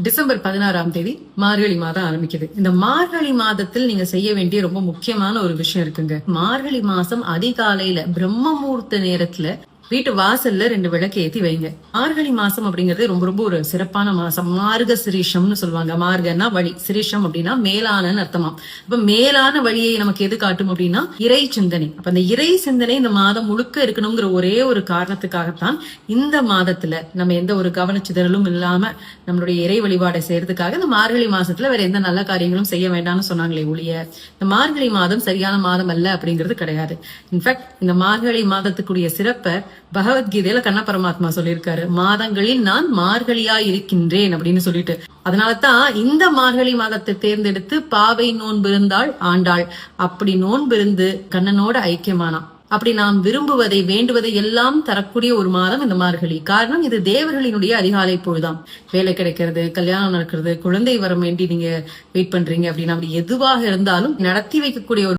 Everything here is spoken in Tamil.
டிசம்பர் 16ஆம் தேதி மார்கழி மாதம் ஆரம்பிக்குது. இந்த மார்கழி மாதத்தில் நீங்க செய்ய வேண்டிய ரொம்ப முக்கியமான ஒரு விஷயம் இருக்குங்க. மார்கழி மாசம் அதிகாலையில பிரம்ம முகூர்த்த நேரத்துல வீட்டு வாசல்ல 2 விளக்கு ஏத்தி வைங்க. மார்கழி மாசம் அப்படிங்கறது ரொம்ப ரொம்ப ஒரு சிறப்பான மாசம். மார்க சிரீஷம்னு சொல்லுவாங்க. மார்கன்னா வழி, சிரீஷம் அப்படின்னா மேலான அர்த்தமா. அப்ப மேலான வழியை நமக்கு எது காட்டும் அப்படின்னா இறை சிந்தனை. அப்ப அந்த இறை சிந்தனை இந்த மாதம் முழுக்க இருக்கணுங்கிற ஒரே ஒரு காரணத்துக்காகத்தான் இந்த மாதத்துல நம்ம எந்த ஒரு கவனச்சிதறலும் இல்லாம நம்மளுடைய இறை வழிபாடை செய்யறதுக்காக இந்த மார்கழி மாசத்துல வேற எந்த நல்ல காரியங்களும் செய்ய வேண்டாம்னு சொன்னாங்களே ஒழிய இந்த மார்கழி மாதம் சரியான மாதம் அல்ல அப்படிங்கிறது கிடையாது. இன்ஃபேக்ட் இந்த மார்கழி மாதத்துக்குரிய சிறப்பை பகவத்கீதையில கண்ண பரமாத்மா சொல்லியிருக்காரு. மாதங்களில் நான் மார்கழியா இருக்கின்றேன் அப்படின்னு சொல்லிட்டு. அதனாலதான் இந்த மார்கழி மாதத்தை தேர்ந்தெடுத்து பாவை நோன்பிருந்தாள் ஆண்டாள். அப்படி நோன்பிருந்து கண்ணனோட ஐக்கியமானா. அப்படி நாம் விரும்புவதை வேண்டுவதை எல்லாம் தரக்கூடிய ஒரு மாதம் இந்த மார்கழி. காரணம் இது தேவர்களினுடைய அதிகாலை பொழுதாம். வேலை கிடைக்கிறது, கல்யாணம் நடக்கிறது, குழந்தை வரம் வேண்டி நீங்க வெயிட் பண்றீங்க அப்படின்னா அப்படி எதுவாக இருந்தாலும் நடத்தி வைக்கக்கூடிய ஒரு